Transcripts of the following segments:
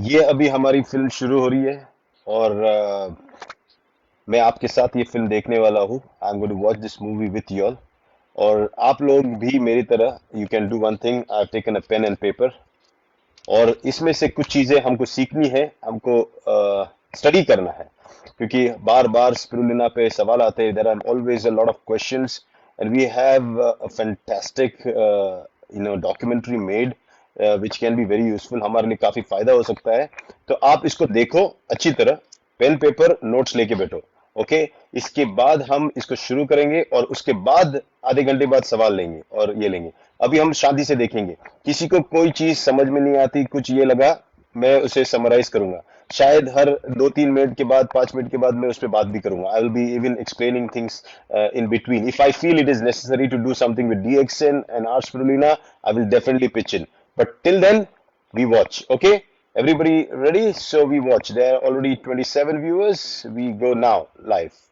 ये अभी हमारी फिल्म शुरू हो रही है और मैं आपके साथ ये फिल्म देखने वाला हूँ। I am going to watch this movie with you all. और आप लोग भी मेरी तरह you can do one thing. I have taken a pen and paper और इसमें से कुछ चीजें हमको सीखनी है, हमको स्टडी करना है, क्योंकि बार बार स्पिरुलिना पे सवाल आते हैं। There are always a lot of questions and we have a fantastic documentary made which can be very useful. हमारे लिए काफी फायदा हो सकता है। तो आप इसको देखो अच्छी तरह, पेन पेपर नोट्स लेके बैठो। ओके, इसके बाद हम इसको शुरू करेंगे और उसके बाद आधे घंटे बाद सवाल लेंगे और ये लेंगे। अभी हम शांति से देखेंगे। किसी को कोई चीज समझ में नहीं आती, कुछ ये लगा, मैं उसे समराइज करूंगा। शायद हर 2-3 मिनट के बाद, 5 मिनट के बाद मैं उस पर बात भी करूंगा। I will be even explaining things in between. If I feel it is necessary to do something with DXN and R spirulina, I will definitely pitch in. But till then, we watch. Okay, everybody ready? So we watch. There are already 27 viewers. We go now live.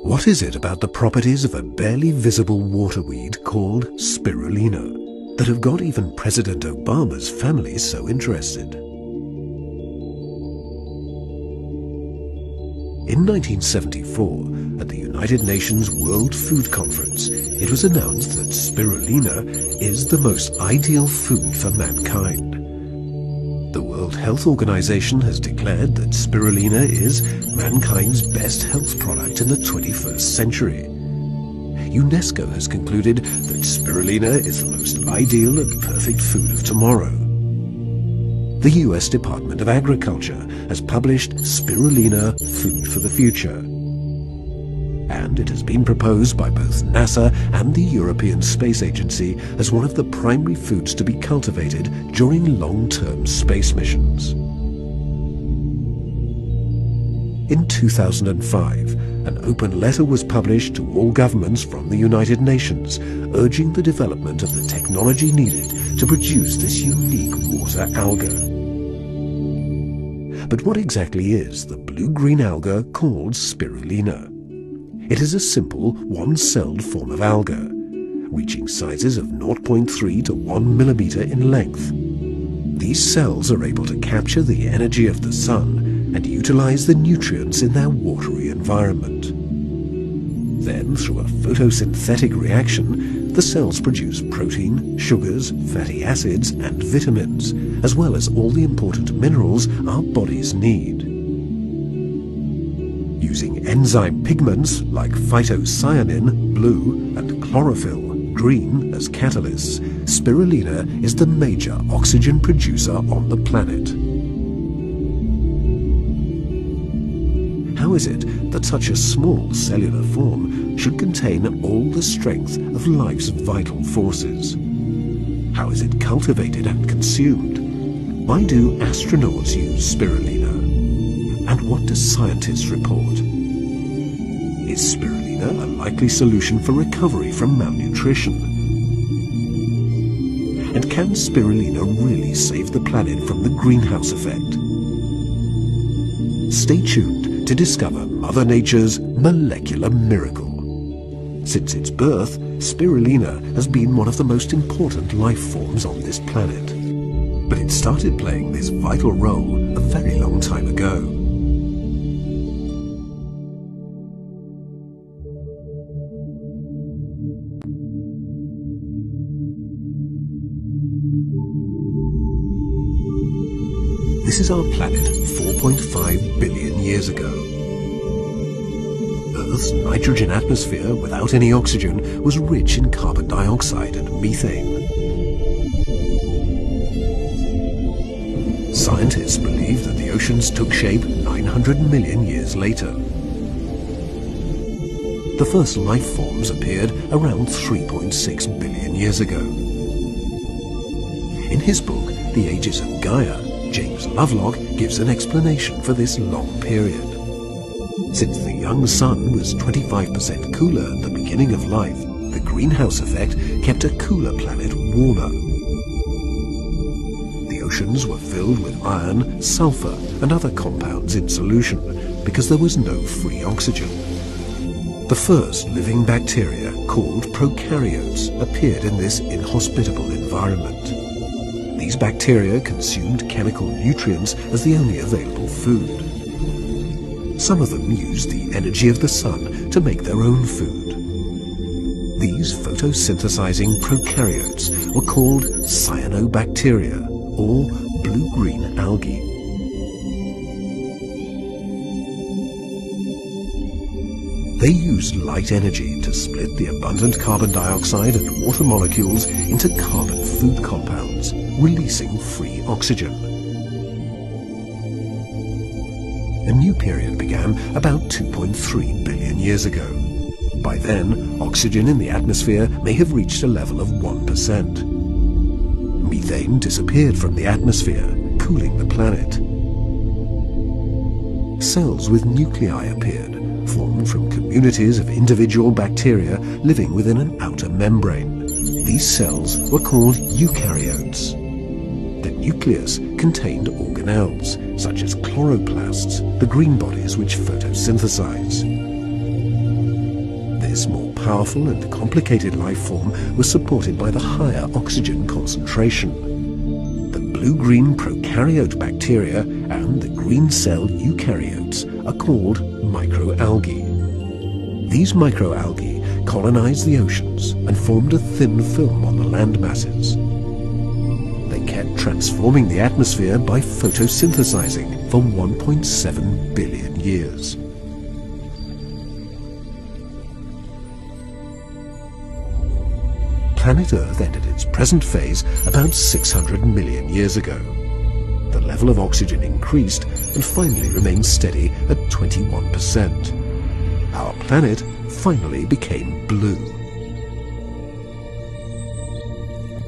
What is it about the properties of a barely visible waterweed called spirulina that have got even President Obama's family so interested? In 1974, at the United Nations World Food Conference, it was announced that spirulina is the most ideal food for mankind. The World Health Organization has declared that spirulina is mankind's best health product in the 21st century. UNESCO has concluded that spirulina is the most ideal and perfect food of tomorrow. The US Department of Agriculture has published Spirulina Food for the Future. And it has been proposed by both NASA and the European Space Agency as one of the primary foods to be cultivated during long-term space missions. In 2005, an open letter was published to all governments from the United Nations urging the development of the technology needed to produce this unique water alga. But what exactly is the blue-green alga called spirulina? It is a simple one-celled form of alga, reaching sizes of 0.3 to 1 millimeter in length. These cells are able to capture the energy of the sun and utilize the nutrients in their watery environment. Then, through a photosynthetic reaction, the cells produce protein, sugars, fatty acids, and vitamins, as well as all the important minerals our bodies need. Using enzyme pigments like phytocyanin, blue, and chlorophyll, green, as catalysts, spirulina is the major oxygen producer on the planet. How is it that such a small cellular form should contain all the strength of life's vital forces? How is it cultivated and consumed? Why do astronauts use spirulina? And what do scientists report? Is spirulina a likely solution for recovery from malnutrition? And can spirulina really save the planet from the greenhouse effect? Stay tuned to discover Mother Nature's molecular miracle. Since its birth, spirulina has been one of the most important life forms on this planet. But it started playing this vital role a very long time ago. This is our planet 4.5 billion years ago. Earth's nitrogen atmosphere without any oxygen was rich in carbon dioxide and methane. Scientists believe that the oceans took shape 900 million years later. The first life forms appeared around 3.6 billion years ago. In his book, The Ages of Gaia, James Lovelock gives an explanation for this long period. Since the young sun was 25% cooler at the beginning of life, the greenhouse effect kept a cooler planet warmer. The oceans were filled with iron, sulfur, and other compounds in solution because there was no free oxygen. The first living bacteria, called prokaryotes, appeared in this inhospitable environment. These bacteria consumed chemical nutrients as the only available food. Some of them used the energy of the sun to make their own food. These photosynthesizing prokaryotes were called cyanobacteria, or blue-green algae. They used light energy to split the abundant carbon dioxide and water molecules into carbon food compounds, releasing free oxygen. A new period began about 2.3 billion years ago. By then, oxygen in the atmosphere may have reached a level of 1%. Methane disappeared from the atmosphere, cooling the planet. Cells with nuclei appeared, formed from communities of individual bacteria living within an outer membrane. These cells were called eukaryotes. The nucleus contained organelles, such as chloroplasts, the green bodies which photosynthesize. This more powerful and complicated life form was supported by the higher oxygen concentration. The blue-green prokaryote bacteria and the green cell eukaryotes are called microalgae. These microalgae colonized the oceans and formed a thin film on the land masses. They kept transforming the atmosphere by photosynthesizing for 1.7 billion years. Planet Earth entered its present phase about 600 million years ago. The level of oxygen increased and finally remained steady at 21%. Our planet finally became blue.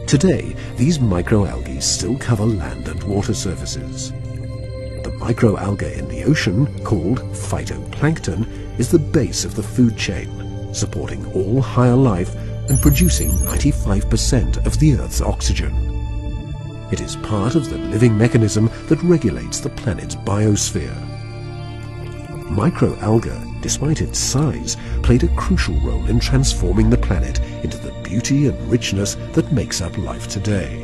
Today, these microalgae still cover land and water surfaces. The microalgae in the ocean, called phytoplankton, is the base of the food chain, supporting all higher life and producing 95% of the Earth's oxygen. It is part of the living mechanism that regulates the planet's biosphere. Microalgae, despite its size, played a crucial role in transforming the planet into the beauty and richness that makes up life today.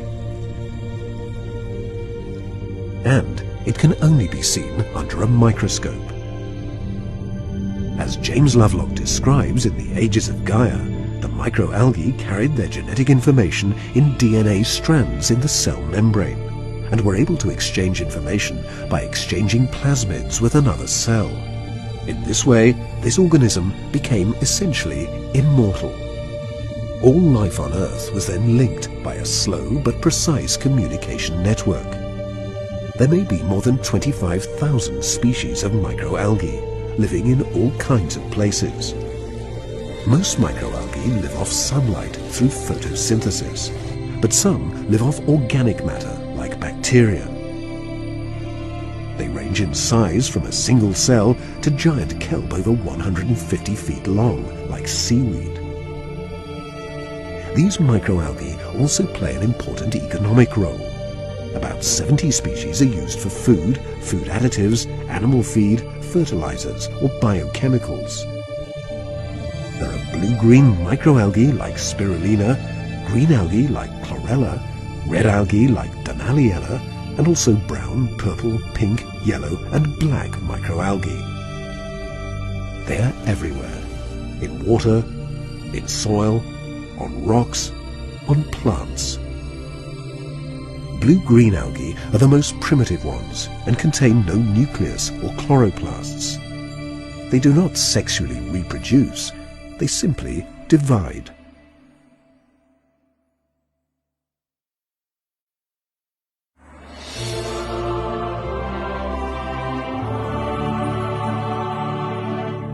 And it can only be seen under a microscope. As James Lovelock describes in The Ages of Gaia, the microalgae carried their genetic information in DNA strands in the cell membrane, and were able to exchange information by exchanging plasmids with another cell. In this way, this organism became essentially immortal. All life on Earth was then linked by a slow but precise communication network. There may be more than 25,000 species of microalgae, living in all kinds of places. Most microalgae live off sunlight through photosynthesis, but some live off organic matter like bacteria. They range in size from a single cell to giant kelp over 150 feet long, like seaweed. These microalgae also play an important economic role. About 70 species are used for food, food additives, animal feed, fertilizers, or biochemicals. There are blue-green microalgae like spirulina, green algae like chlorella, red algae like dunaliella, and also brown, purple, pink, yellow, and black microalgae. They are everywhere, in water, in soil, on rocks, on plants. Blue-green algae are the most primitive ones and contain no nucleus or chloroplasts. They do not sexually reproduce, they simply divide.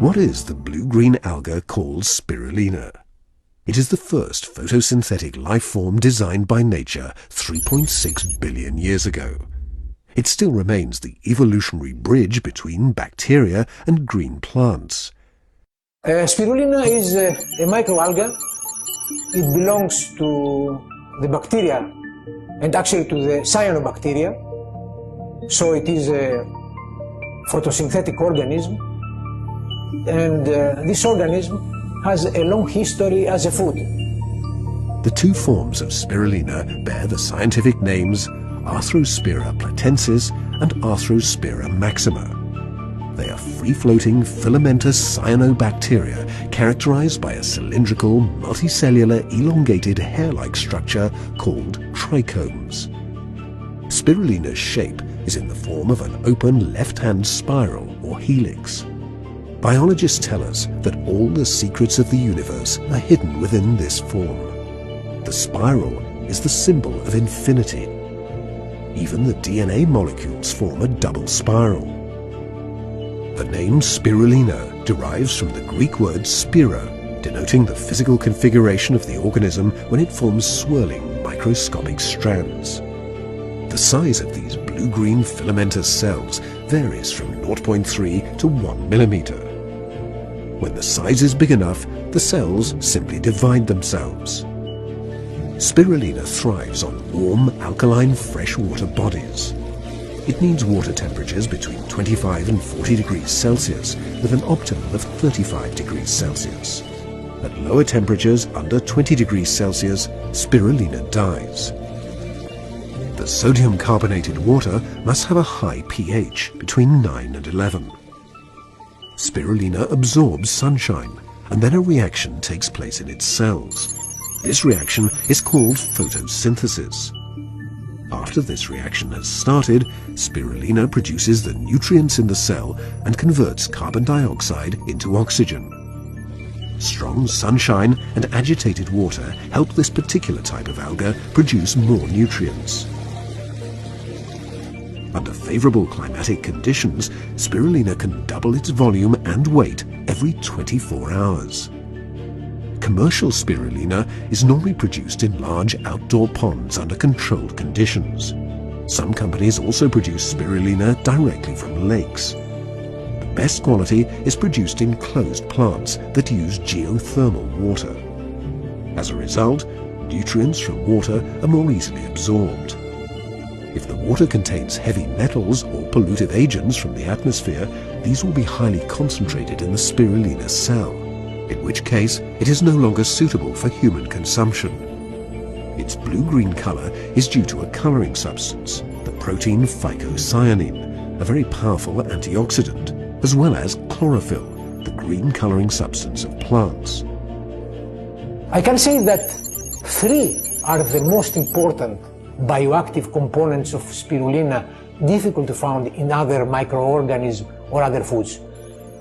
What is the blue-green alga called spirulina? It is the first photosynthetic life form designed by nature 3.6 billion years ago. It still remains the evolutionary bridge between bacteria and green plants. Spirulina is a microalga. It belongs to the bacteria and actually to the cyanobacteria. So it is a photosynthetic organism, and this organism has a long history as a food. The two forms of spirulina bear the scientific names Arthrospira platensis and Arthrospira maxima. They are free-floating filamentous cyanobacteria characterized by a cylindrical, multicellular, elongated hair-like structure called trichomes. Spirulina's shape is in the form of an open left-hand spiral or helix. Biologists tell us that all the secrets of the universe are hidden within this form. The spiral is the symbol of infinity. Even the DNA molecules form a double spiral. The name spirulina derives from the Greek word spira, denoting the physical configuration of the organism when it forms swirling microscopic strands. The size of these blue-green filamentous cells varies from 0.3 to 1 millimeter. When the size is big enough, the cells simply divide themselves. Spirulina thrives on warm, alkaline freshwater bodies. It needs water temperatures between 25 and 40 degrees Celsius with an optimum of 35 degrees Celsius. At lower temperatures under 20 degrees Celsius, spirulina dies. The sodium carbonated water must have a high pH between 9 and 11. Spirulina absorbs sunshine, and then a reaction takes place in its cells. This reaction is called photosynthesis. After this reaction has started, spirulina produces the nutrients in the cell and converts carbon dioxide into oxygen. Strong sunshine and agitated water help this particular type of alga produce more nutrients. Under favorable climatic conditions, spirulina can double its volume and weight every 24 hours. Commercial spirulina is normally produced in large outdoor ponds under controlled conditions. Some companies also produce spirulina directly from lakes. The best quality is produced in closed plants that use geothermal water. As a result, nutrients from water are more easily absorbed. If the water contains heavy metals or pollutive agents from the atmosphere, these will be highly concentrated in the spirulina cell, in which case it is no longer suitable for human consumption. Its blue-green color is due to a coloring substance, the protein phycocyanin, a very powerful antioxidant, as well as chlorophyll, the green coloring substance of plants. I can say that three are the most important bioactive components of spirulina difficult to find in other microorganisms or other foods.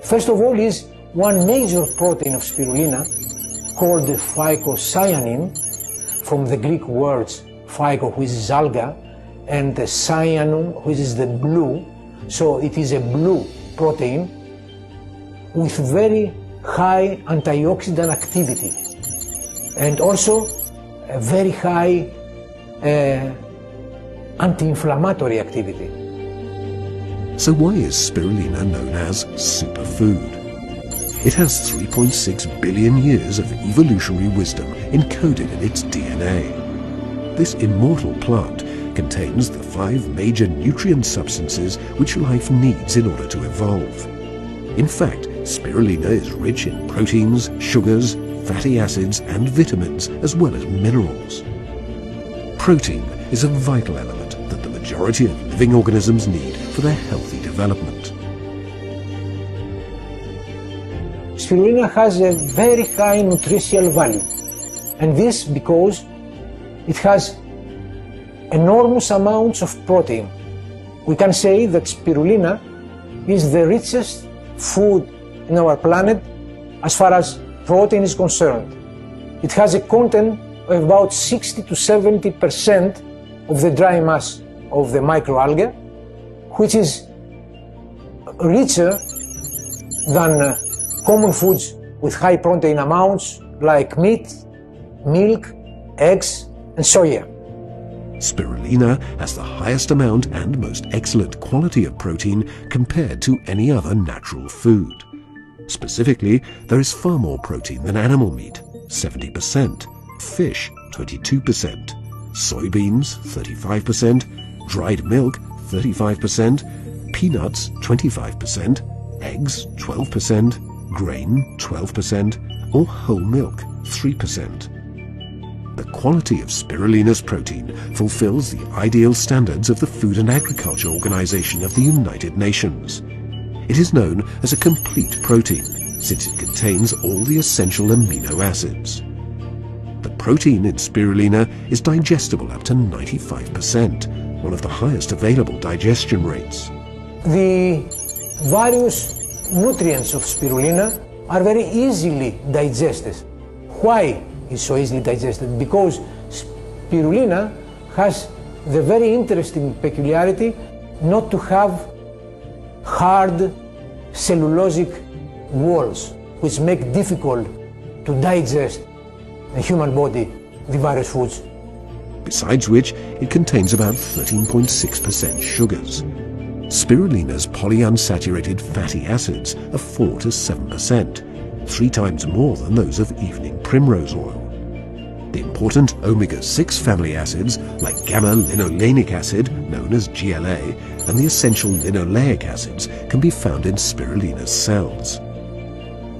First of all is one major protein of spirulina called the phycocyanin, from the Greek words phyco, which is alga, and the cyanum, which is the blue. So it is a blue protein with very high antioxidant activity and also a very high anti-inflammatory activity. So why is spirulina known as superfood? It has 3.6 billion years of evolutionary wisdom encoded in its DNA. This immortal plant contains the 5 major nutrient substances which life needs in order to evolve. In fact, spirulina is rich in proteins, sugars, fatty acids and vitamins, as well as minerals. Protein is a vital element that the majority of living organisms need for their healthy development. Spirulina has a very high nutritional value, and this because it has enormous amounts of protein. We can say that spirulina is the richest food in our planet as far as protein is concerned. It has a content of about 60 to 70% of the dry mass of the microalgae, which is richer than common foods with high protein amounts like meat, milk, eggs, and soya. Spirulina has the highest amount and most excellent quality of protein compared to any other natural food. Specifically, there is far more protein than animal meat, 70%, fish, 22%, soybeans, 35%, dried milk, 35%, peanuts, 25%, eggs, 12%, grain, 12%, or whole milk, 3%. The quality of spirulina's protein fulfills the ideal standards of the Food and Agriculture Organization of the United Nations. It is known as a complete protein, since it contains all the essential amino acids. The protein in spirulina is digestible up to 95%, one of the highest available digestion rates. The various nutrients of spirulina are very easily digested. Why is so easily digested? Because spirulina has the very interesting peculiarity not to have hard cellulosic walls, which make difficult to digest the human body, the various foods. Besides which, it contains about 13.6% sugars. Spirulina's polyunsaturated fatty acids are 4 to 7%, 3 times more than those of evening primrose oil. The important omega-6 family acids like gamma-linolenic acid, known as GLA, and the essential linoleic acids can be found in spirulina's cells.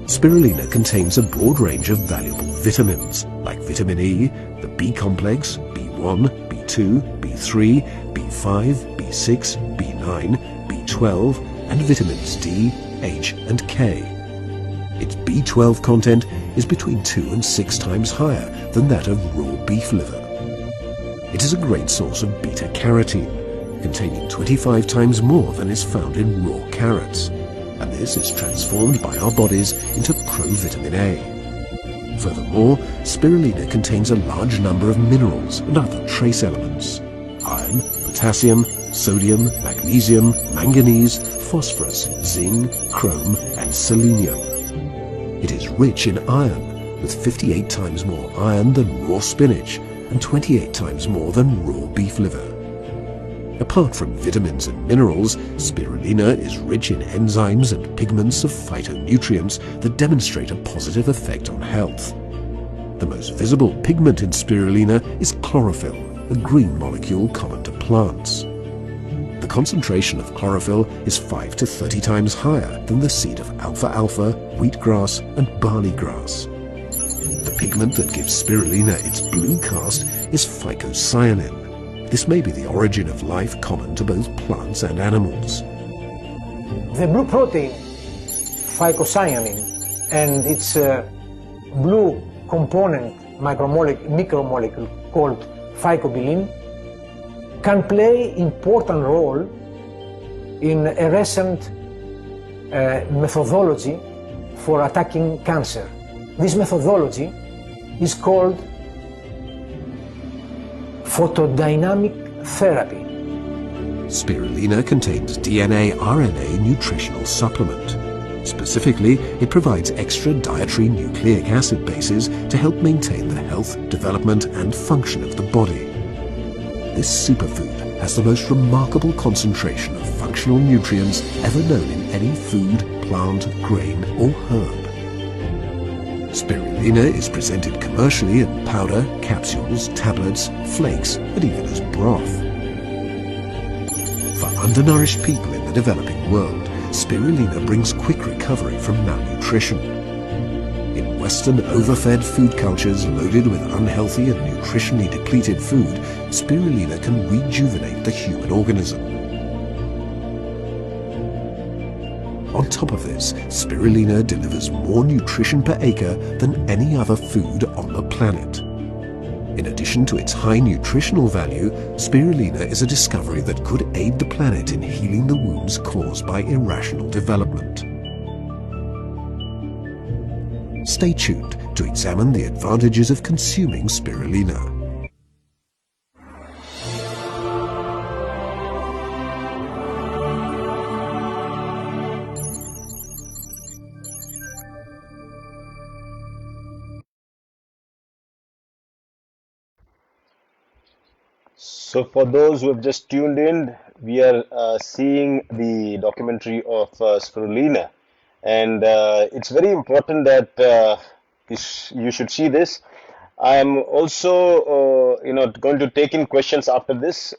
Spirulina contains a broad range of valuable vitamins like vitamin E, the B complex, B1, B2, B3, B5, B6, B9, B12, and vitamins D, H, and K. Its B12 content is between 2 and 6 times higher than that of raw beef liver. It is a great source of beta-carotene, containing 25 times more than is found in raw carrots, and this is transformed by our bodies into provitamin A. Furthermore, spirulina contains a large number of minerals and other trace elements: iron, potassium, sodium, magnesium, manganese, phosphorus, zinc, chrome, and selenium. It is rich in iron, with 58 times more iron than raw spinach and 28 times more than raw beef liver. Apart from vitamins and minerals, spirulina is rich in enzymes and pigments of phytonutrients that demonstrate a positive effect on health. The most visible pigment in spirulina is chlorophyll, a green molecule common to plants. The concentration of chlorophyll is 5 to 30 times higher than the seed of alfalfa, wheatgrass, and barley grass. The pigment that gives spirulina its blue cast is phycocyanin. This may be the origin of life common to both plants and animals. The blue protein, phycocyanin, and its blue component micromolecule called phycobilin can play important role in a recent methodology for attacking cancer. This methodology is called photodynamic therapy. Spirulina contains DNA-RNA nutritional supplement. Specifically, it provides extra dietary nucleic acid bases to help maintain the health, development, and function of the body. This superfood has the most remarkable concentration of functional nutrients ever known in any food, plant, grain, or herb. Spirulina is presented commercially in powder, capsules, tablets, flakes, and even as broth. For undernourished people in the developing world, spirulina brings quick recovery from malnutrition. In Western overfed food cultures loaded with unhealthy and nutritionally depleted food, spirulina can rejuvenate the human organism. On top of this, spirulina delivers more nutrition per acre than any other food on the planet. In addition to its high nutritional value, spirulina is a discovery that could aid the planet in healing the wounds caused by irrational development. Stay tuned to examine the advantages of consuming spirulina. So, for those who have just tuned in, we are seeing the documentary of Spirulina, and it's very important that you should see this. I am also, going to take in questions after this.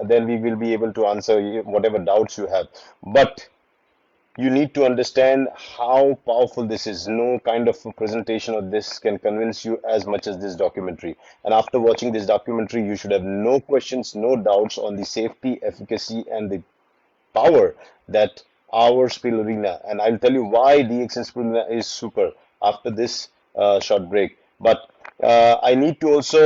Then we will be able to answer whatever doubts you have. But you need to understand how powerful this is. No kind of a presentation of this can convince you as much as this documentary. And after watching this documentary, you should have no questions, no doubts on the safety, efficacy, and the power that our spirulina, and I'll tell you why DX spirulina is super after this short break. But I need to also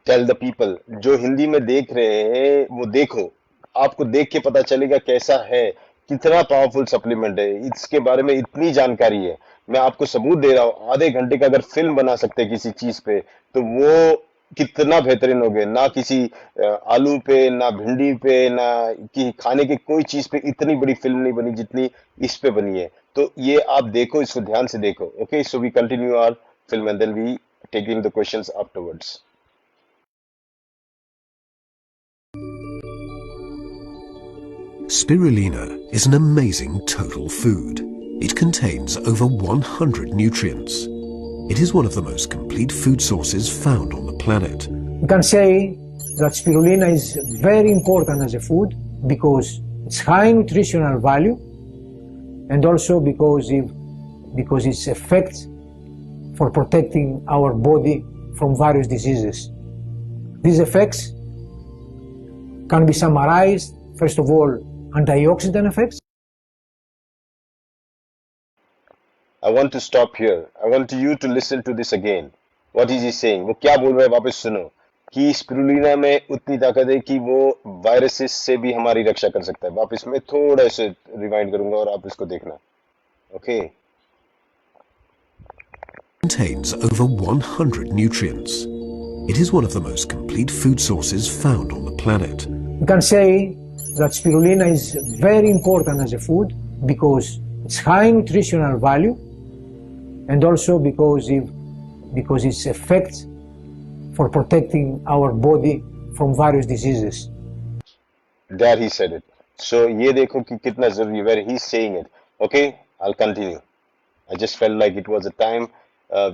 tell the people जो हिंदी में देख रहे हैं वो देखो, आपको देख के पता चलेगा कैसा है, कितना पावरफुल सप्लीमेंट है, इसके बारे में इतनी जानकारी है। मैं आपको सबूत दे रहा हूँ, आधे घंटे का अगर फिल्म बना सकते हैं किसी चीज पे तो वो कितना बेहतरीन हो गए। ना किसी आलू पे, ना भिंडी पे, ना कि खाने के कोई चीज पे इतनी बड़ी फिल्म नहीं बनी जितनी इस पे बनी है। तो ये आप देखो, इसको ध्यान से देखो। Okay, so we continue our film and then we taking the questions afterwards. Spirulina is an amazing total food. It contains over 100 nutrients. It is one of the most complete food sources found on the planet. We can say that spirulina is very important as a food because it's high nutritional value and also because its effects for protecting our body from various diseases. These effects can be summarized, first of all, antioxidant effects. I want to stop here. I want you to listen to this again. What is he saying? वो क्या बोल रहा है वापस सुनो कि spirulina में उतनी ताकत है कि वो वायरसेस से भी हमारी रक्षा कर सकता है। वापस मैं थोड़ा से रिवाइंड करूंगा और आप इसको देखना। Okay. Contains over 100 nutrients. It is one of the most complete food sources found on the planet. We can say that spirulina is very important as a food because it's high nutritional value and also because its effects for protecting our body from various diseases. There he said it. So ये देखो कि कितना जरूरी है, where he's saying it. Okay, I'll continue. I just felt like it was a time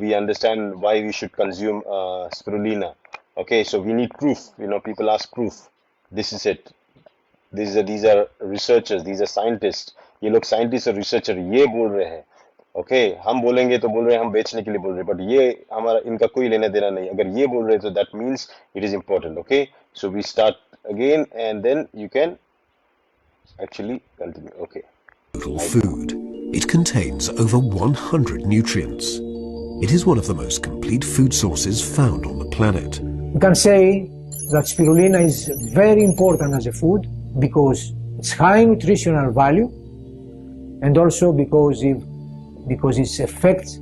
we understand why we should consume spirulina. Okay, so we need proof. People ask proof. This is it. These are researchers, these are scientists. ये लोग scientists और researcher ये बोल रहे हैं। Okay, हम बोलेंगे तो बोल रहे हैं हम बेचने के लिए बोल रहे हैं, बट ये हमारा इनका कोई लेना देना नहीं। अगर ये बोल रहे हैं तो that means it is important. Okay, so we start again and then you can actually continue. Okay. Total food. It contains over 100 nutrients. It is one of the most complete food sources found on the planet. We can say that spirulina is very important as a food because it's high nutritional value and also because its effects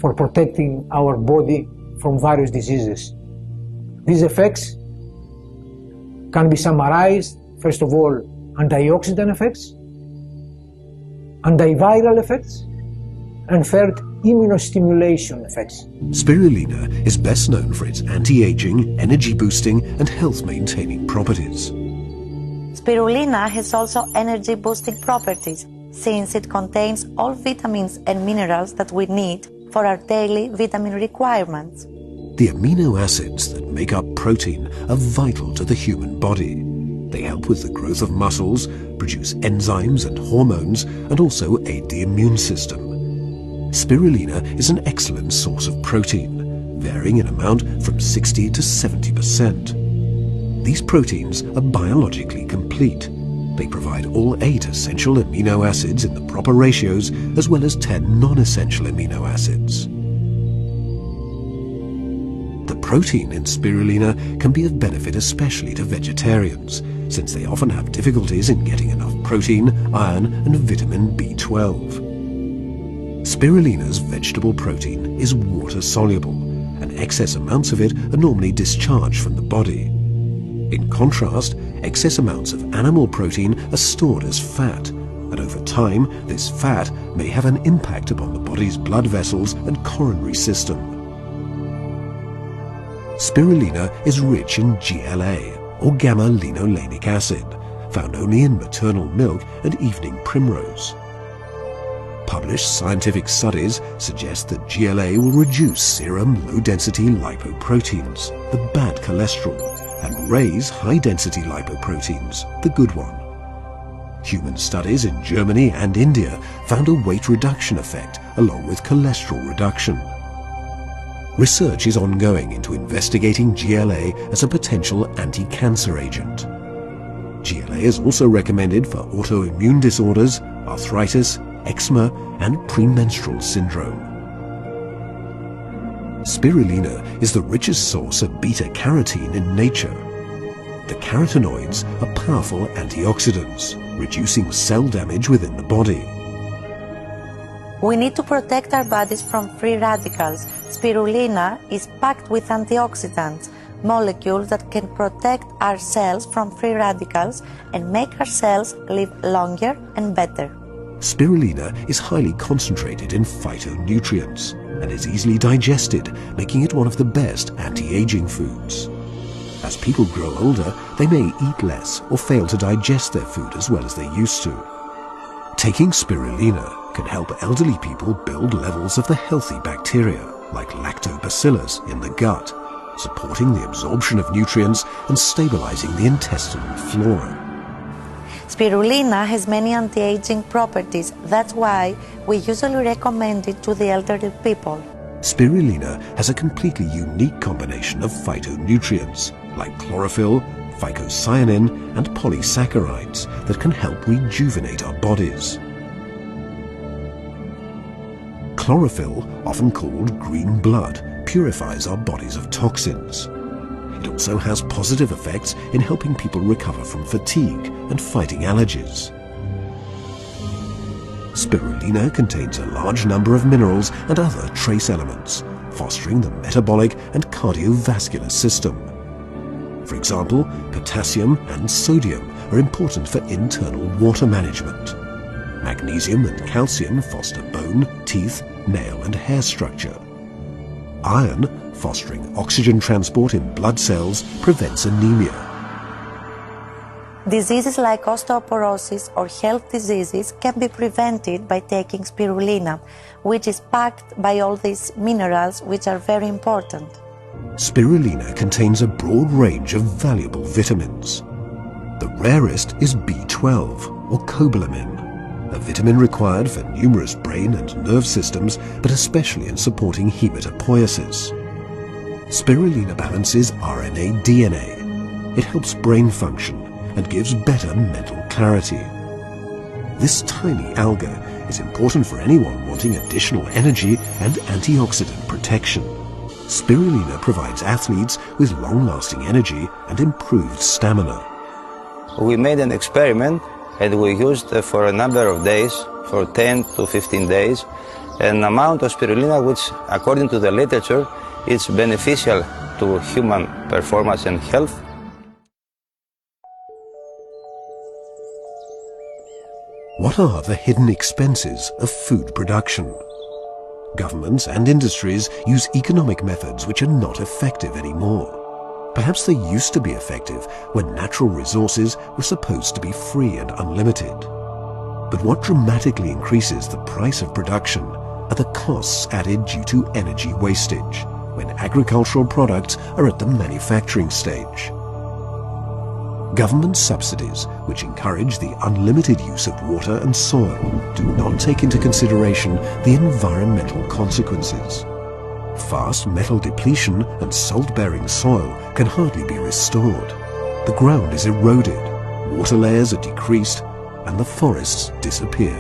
for protecting our body from various diseases. These effects can be summarized, first of all, antioxidant effects, antiviral effects, and third, immunostimulation effects. Spirulina is best known for its anti-aging, energy-boosting, and health-maintaining properties. Spirulina has also energy-boosting properties, since it contains all vitamins and minerals that we need for our daily vitamin requirements. The amino acids that make up protein are vital to the human body. They help with the growth of muscles, produce enzymes and hormones, and also aid the immune system. Spirulina is an excellent source of protein, varying in amount from 60 to 70%. These proteins are biologically complete. They provide all 8 essential amino acids in the proper ratios, as well as 10 non-essential amino acids. The protein in spirulina can be of benefit especially to vegetarians, since they often have difficulties in getting enough protein, iron, and vitamin B12. Spirulina's vegetable protein is water-soluble, and excess amounts of it are normally discharged from the body. In contrast, excess amounts of animal protein are stored as fat, and over time this fat may have an impact upon the body's blood vessels and coronary system. Spirulina is rich in GLA, or gamma-linolenic acid, found only in maternal milk and evening primrose. Published scientific studies suggest that GLA will reduce serum low-density lipoproteins, the bad cholesterol, and raise high-density lipoproteins, the good one. Human studies in Germany and India found a weight reduction effect along with cholesterol reduction. Research is ongoing into investigating GLA as a potential anti-cancer agent. GLA is also recommended for autoimmune disorders, arthritis, eczema, and premenstrual syndrome. Spirulina is the richest source of beta-carotene in nature. The carotenoids are powerful antioxidants, reducing cell damage within the body. We need to protect our bodies from free radicals. Spirulina is packed with antioxidants, molecules that can protect our cells from free radicals and make our cells live longer and better. Spirulina is highly concentrated in phytonutrients and is easily digested, making it one of the best anti-aging foods. As people grow older, they may eat less or fail to digest their food as well as they used to. Taking spirulina can help elderly people build levels of the healthy bacteria, like lactobacillus, in the gut, supporting the absorption of nutrients and stabilizing the intestinal flora. Spirulina has many anti-aging properties. That's why we usually recommend it to the elderly people. Spirulina has a completely unique combination of phytonutrients like chlorophyll, phycocyanin, and polysaccharides that can help rejuvenate our bodies. Chlorophyll, often called green blood, purifies our bodies of toxins. It also has positive effects in helping people recover from fatigue and fighting allergies. Spirulina contains a large number of minerals and other trace elements, fostering the metabolic and cardiovascular system. For example, potassium and sodium are important for internal water management. Magnesium and calcium foster bone, teeth, nail and hair structure. Iron, fostering oxygen transport in blood cells, prevents anemia. Diseases like osteoporosis or health diseases can be prevented by taking spirulina, which is packed by all these minerals which are very important. Spirulina contains a broad range of valuable vitamins. The rarest is B12, or cobalamin, a vitamin required for numerous brain and nerve systems, but especially in supporting hematopoiesis. Spirulina balances RNA-DNA. It helps brain function and gives better mental clarity. This tiny algae is important for anyone wanting additional energy and antioxidant protection. Spirulina provides athletes with long-lasting energy and improved stamina. We made an experiment and we used for a number of days, for 10 to 15 days, an amount of spirulina which, according to the literature, is beneficial to human performance and health. What are the hidden expenses of food production? Governments and industries use economic methods which are not effective anymore. Perhaps they used to be effective when natural resources were supposed to be free and unlimited. But what dramatically increases the price of production are the costs added due to energy wastage, when agricultural products are at the manufacturing stage. Government subsidies, which encourage the unlimited use of water and soil, do not take into consideration the environmental consequences. Fast metal depletion and salt-bearing soil can hardly be restored. The ground is eroded, water layers are decreased, and the forests disappear.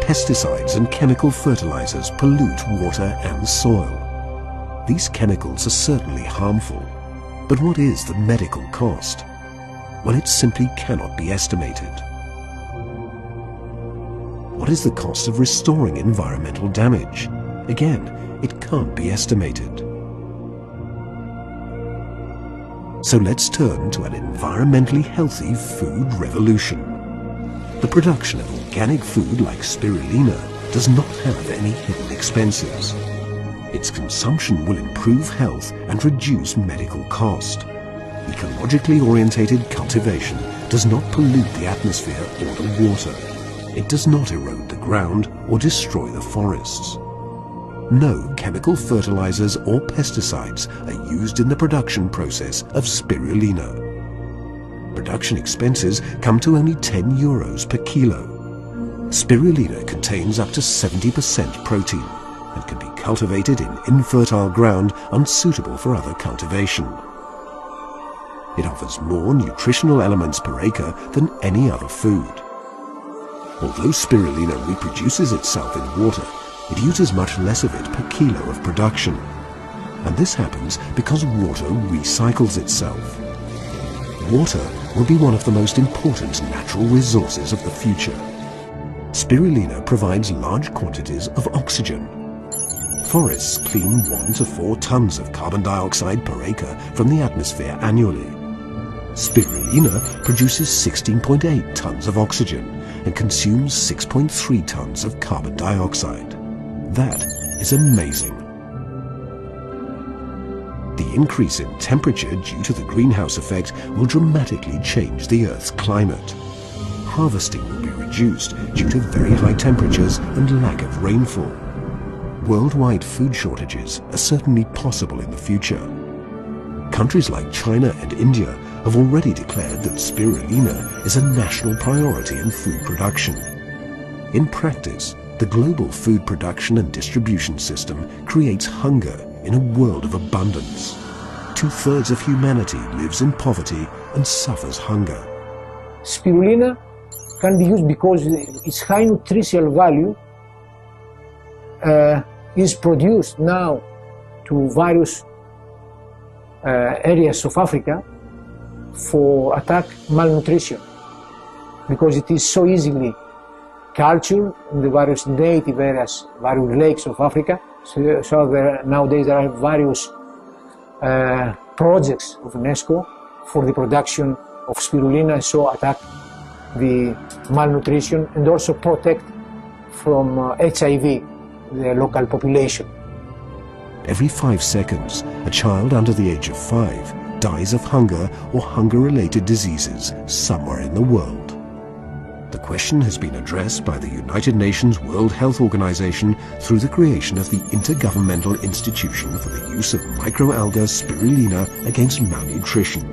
Pesticides and chemical fertilizers pollute water and soil. These chemicals are certainly harmful, but what is the medical cost? Well, it simply cannot be estimated. What is the cost of restoring environmental damage? Again, it can't be estimated. So let's turn to an environmentally healthy food revolution. The production of organic food like spirulina does not have any hidden expenses. Its consumption will improve health and reduce medical cost. Ecologically orientated cultivation does not pollute the atmosphere or the water. It does not erode the ground or destroy the forests. No chemical fertilizers or pesticides are used in the production process of spirulina. Production expenses come to only €10 per kilo. Spirulina contains up to 70% protein and can be cultivated in infertile ground unsuitable for other cultivation. It offers more nutritional elements per acre than any other food. Although spirulina reproduces itself in water, it uses much less of it per kilo of production. And this happens because water recycles itself. Water will be one of the most important natural resources of the future. Spirulina provides large quantities of oxygen. Forests clean 1 to 4 tons of carbon dioxide per acre from the atmosphere annually. Spirulina produces 16.8 tons of oxygen and consumes 6.3 tons of carbon dioxide. That is amazing. The increase in temperature due to the greenhouse effect will dramatically change the Earth's climate. Harvesting will be reduced due to very high temperatures and lack of rainfall. Worldwide food shortages are certainly possible in the future. Countries like China and India have already declared that spirulina is a national priority in food production. In practice, the global food production and distribution system creates hunger in a world of abundance. 2/3 of humanity lives in poverty and suffers hunger. Spirulina can be used because its high nutritional value is produced now to various areas of Africa for attack malnutrition, because it is so easily cultured in the various native areas, various lakes of Africa. So nowadays there are various projects of UNESCO for the production of spirulina, and so attack the malnutrition and also protect from HIV the local population. Every 5 seconds, a child under the age of 5 dies of hunger or hunger-related diseases somewhere in the world. The question has been addressed by the United Nations World Health Organization through the creation of the Intergovernmental Institution for the Use of Microalga Spirulina Against Malnutrition.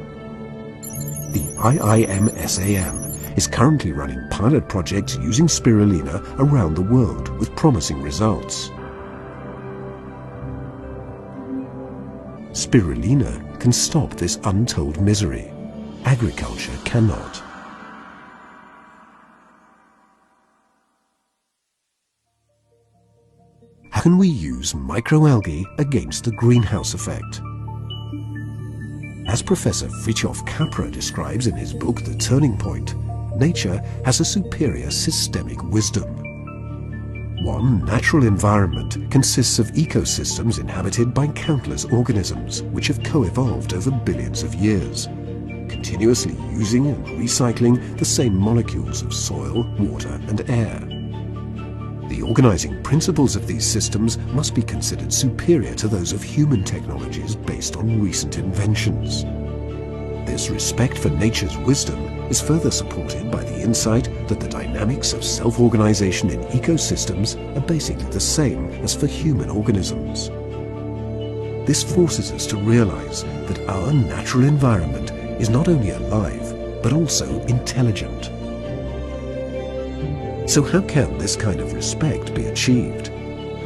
The IIMSAM is currently running pilot projects using spirulina around the world with promising results. Spirulina can stop this untold misery. Agriculture cannot. How can we use microalgae against the greenhouse effect? As Professor Fritjof Capra describes in his book The Turning Point, nature has a superior systemic wisdom. One natural environment consists of ecosystems inhabited by countless organisms which have co-evolved over billions of years, continuously using and recycling the same molecules of soil, water, and air. The organizing principles of these systems must be considered superior to those of human technologies based on recent inventions. This respect for nature's wisdom is further supported by the insight that the dynamics of self-organization in ecosystems are basically the same as for human organisms. This forces us to realize that our natural environment is not only alive, but also intelligent. So how can this kind of respect be achieved?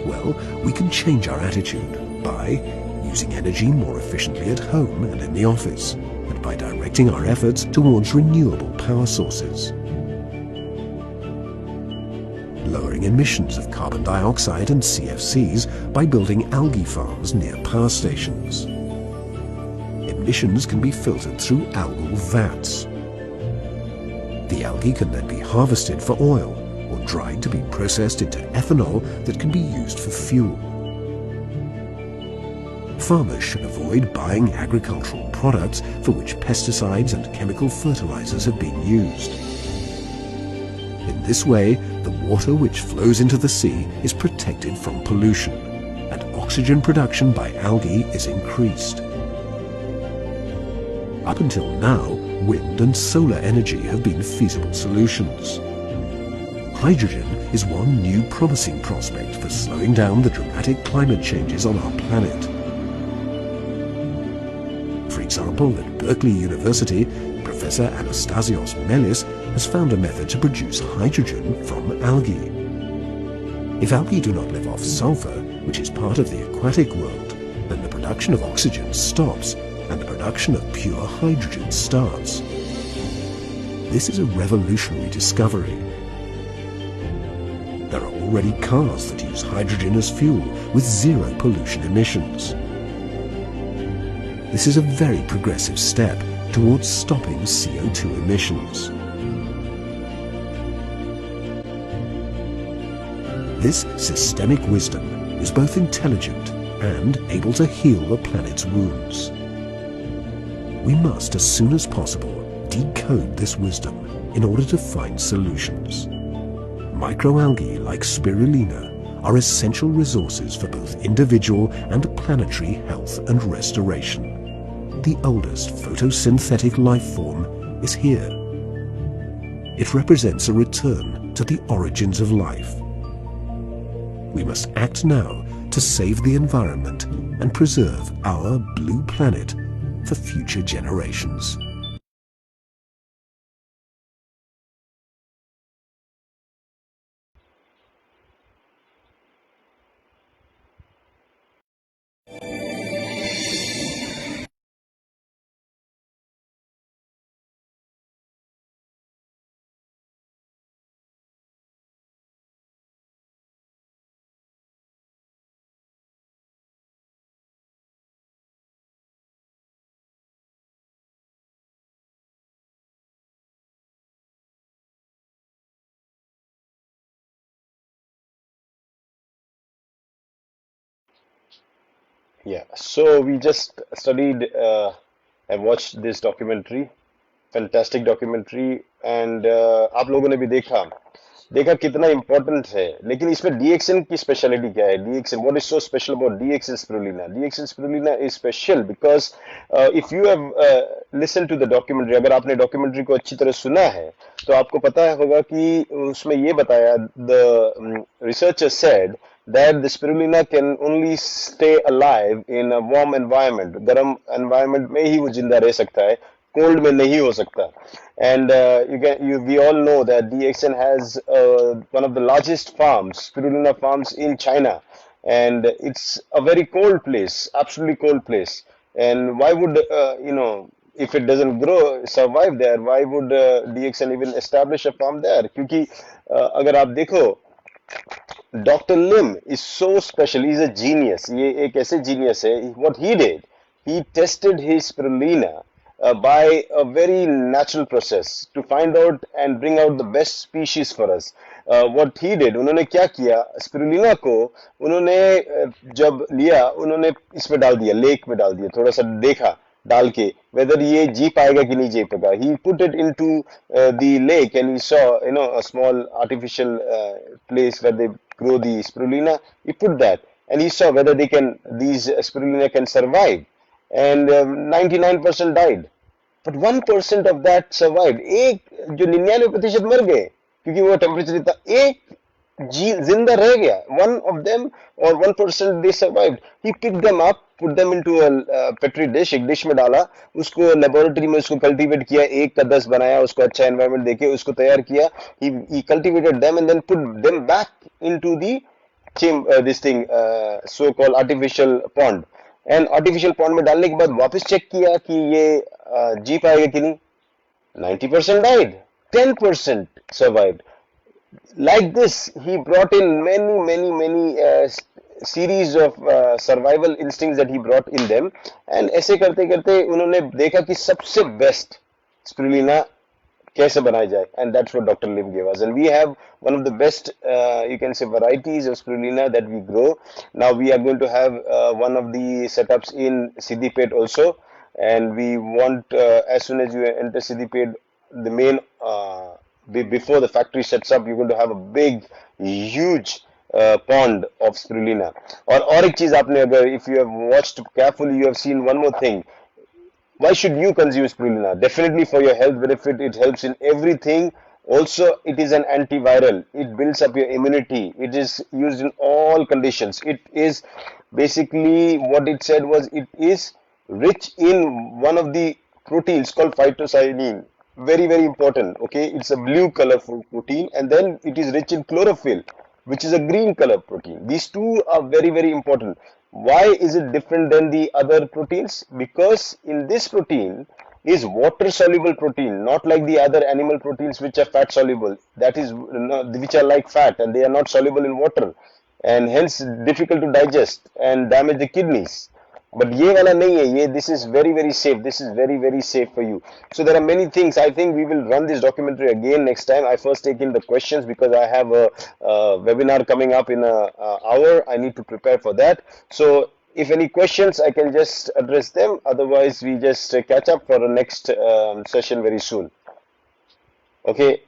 Well, we can change our attitude by using energy more efficiently at home and in the office, and by directing our efforts towards renewable power sources. Lowering emissions of carbon dioxide and CFCs by building algae farms near power stations. Emissions can be filtered through algal vats. The algae can then be harvested for oil or dried to be processed into ethanol that can be used for fuel. Farmers should avoid buying agricultural products for which pesticides and chemical fertilizers have been used. In this way, the water which flows into the sea is protected from pollution, and oxygen production by algae is increased. Up until now, wind and solar energy have been feasible solutions. Hydrogen is one new promising prospect for slowing down the dramatic climate changes on our planet. For example, at Berkeley University, Professor Anastasios Melis has found a method to produce hydrogen from algae. If algae do not live off sulfur, which is part of the aquatic world, then the production of oxygen stops and the production of pure hydrogen starts. This is a revolutionary discovery. There are already cars that use hydrogen as fuel with zero pollution emissions. This is a very progressive step towards stopping CO2 emissions. This systemic wisdom is both intelligent and able to heal the planet's wounds. We must, as soon as possible, decode this wisdom in order to find solutions. Microalgae like spirulina are essential resources for both individual and planetary health and restoration. The oldest photosynthetic life form is here. It represents a return to the origins of life. We must act now to save the environment and preserve our blue planet for future generations. Yeah, so we just studied and watched this documentary, fantastic documentary, and आप लोगों ने भी देखा देखा कितना important है. लेकिन इसमें डीएक्सएन की स्पेशलिटी क्या है? DXN, what is so special about DXN spirulina? DXN spirulina is special because if you have listen to the documentary, अगर आपने डॉक्यूमेंट्री को अच्छी तरह सुना है तो आपको पता होगा कि उसमें ये बताया, the researcher said that the spirulina can only stay alive in a warm environment. गर्म environment में ही वो जिंदा रह सकता है, cold में नहीं हो सकता. And we all know that DXN has one of the largest farms, spirulina farms in China, and it's a very cold place, absolutely cold place. And why would if it doesn't grow, survive there, why would DXN even establish a farm there? क्योंकि अगर आप देखो, Dr. Lim is so special. He's a genius. ये एक ऐसे genius है. What he did, he tested his spirulina by a very natural process to find out and bring out the best species for us. What he did, उन्होंने क्या किया, spirulina को उन्होंने जब लिया, उन्होंने इसमें डाल दिया, लेक में डाल दिया, थोड़ा सा देखा डाल के whether ये जी पाएगा कि नहीं जी पाएगा. He put it into the lake and he saw a small artificial place where they grow the spirulina. He put that and he saw whether these spirulina can survive, and 99% died, but 1% of that survived. एक जो 99% मर गए क्योंकि वो temperature इतना, एक जिंदा रह गया. One of them or 1% they survived. He picked them up, put them into a petri dish, एक डिश में डाला, उसको लेबोरेटरी में उसको कल्टीवेट किया, 1 का 10 बनाया, उसको अच्छा एनवायरनमेंट देके उसको तैयार किया. He cultivated them and then put them back into the this thing, so called artificial pond. And artificial pond में डालने के बाद वापस चेक किया कि ये जी पाएगा कि नहीं. 90% died, 10% survived. Like this, he brought in many series of survival instincts that he brought in them, and ऐसे करते करते उन्होंने देखा कि सबसे best spirulina कैसे बनाई जाए, and that's what Dr. Lim gave us. And we have one of the best, you can say, varieties of spirulina that we grow. Now we are going to have one of the setups in Siddipet also, and we want, as soon as you enter Siddipet, the main before the factory sets up, you're going to have a big, huge pond of spirulina. और एक चीज आपने अगर if you have watched carefully, you have seen one more thing. Why should you consume spirulina? Definitely for your health benefit. It helps in everything. Also, it is an antiviral. It builds up your immunity. It is used in all conditions. It is basically what it said was it is rich in one of the proteins called phytocyanine. Very, very important. Okay, it's a blue color protein, and then it is rich in chlorophyll, which is a green color protein. These two are very, very important. Why is it different than the other proteins? Because in this protein is water soluble protein, not like the other animal proteins which are fat soluble. That is, which are like fat and they are not soluble in water, and hence difficult to digest and damage the kidneys. But ये वाला नहीं है, ये this is very, very safe. This is very, very safe for you. So there are many things. I think we will run this documentary again next time. I first take in the questions because I have a webinar coming up in a hour. I need to prepare for that. So if any questions, I can just address them. Otherwise, we just catch up for the next session very soon. Okay,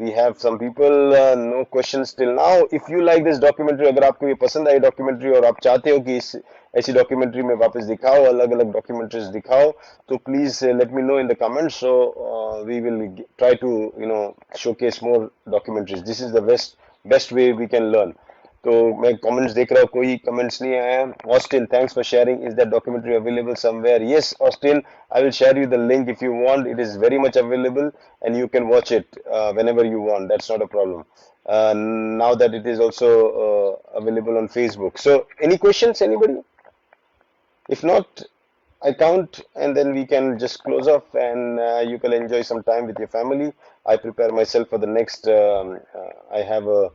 we have some people, no questions till now. If you like this documentary, अगर आपको ये पसंद आई documentary और आप चाहते हो कि इस ऐसी documentary में वापस दिखाओ, अलग-अलग documentaries दिखाओ, तो please let me know in the comments. So we will try to showcase more documentaries. This is the best way we can learn. तो मैं comments देख रहा हूँ, कोई comments नहीं आया. Austin, thanks for sharing. Is that documentary available somewhere? Yes, Austin, I will share you the link if you want. It is very much available and you can watch it whenever you want. That's not a problem. Now that it is also available on Facebook. So any questions, anybody? If not, I count and then we can just close off and you can enjoy some time with your family. I prepare myself for the next, I have a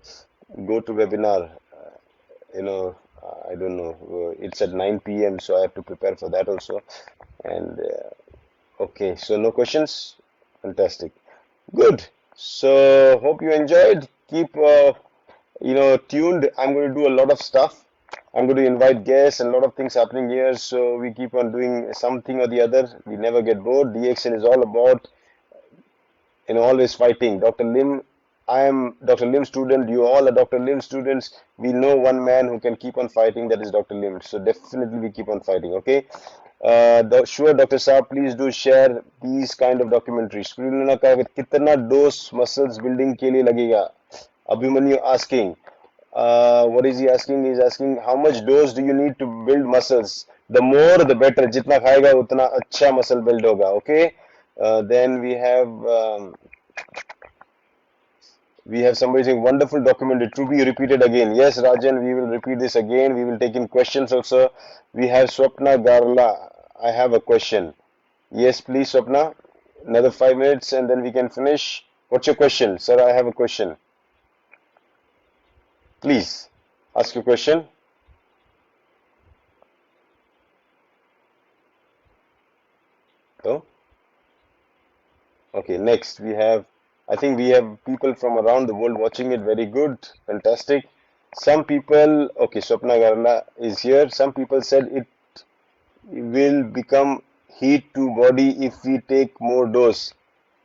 go-to webinar, I don't know, it's at 9 p.m. so I have to prepare for that also. And okay, so no questions. Fantastic, good. So hope you enjoyed. Keep tuned. I'm going to do a lot of stuff. I'm going to invite guests and a lot of things happening here, so we keep on doing something or the other. We never get bored. DXN is all about always fighting. Dr. Lim, I am Dr. Lim's student. You all are Dr. Lim students. We know one man who can keep on fighting. That is Dr. Lim. So definitely we keep on fighting. Okay. Sure, Dr. Saab, please do share these kind of documentaries. Spirulina का कितना dose muscles building के लिए लगेगा? Abhimanyu asking. What is he asking? He's asking how much dose do you need to build muscles? The more the better. जितना खाएगा उतना अच्छा muscle build होगा. Okay. Then we have somebody saying wonderful documentary to be repeated again. Yes, Rajan, we will repeat this again. We will take in questions also. We have Swapna Garla. I have a question. Yes, please, Swapna. Another 5 minutes and then we can finish. What's your question? Sir, I have a question. Please, ask your question. Oh? Okay, next we have, I think we have people from around the world watching it. Very good, fantastic. Some people, okay, Swapna Garla is here. Some people said it will become heat to body if we take more dose.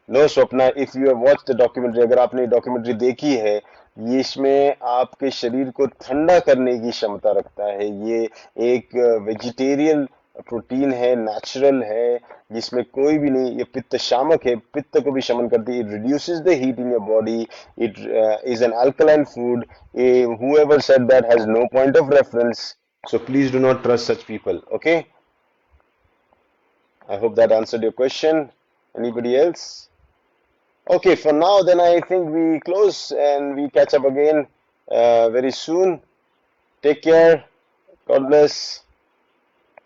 No, Swapna, if you have watched the documentary, अगर आपने documentary देखी है, ये इसमें आपके शरीर को ठंडा करने की क्षमता रखता है. ये एक वेजिटेरियन प्रोटीन है, नेचुरल है, जिसमें कोई भी नहीं, ये पित्त शामक है, पित्त को भी शमन करती है. It reduces the heat in your body. It is an alkaline food. Whoever said that has no point of reference. So please do not trust such people. Okay. I hope that answered your question. Anybody else? Okay, for now then I think we close and we catch up again very soon. Take care. God bless.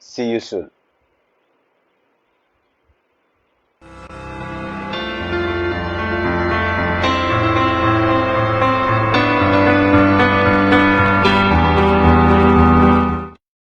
See you soon.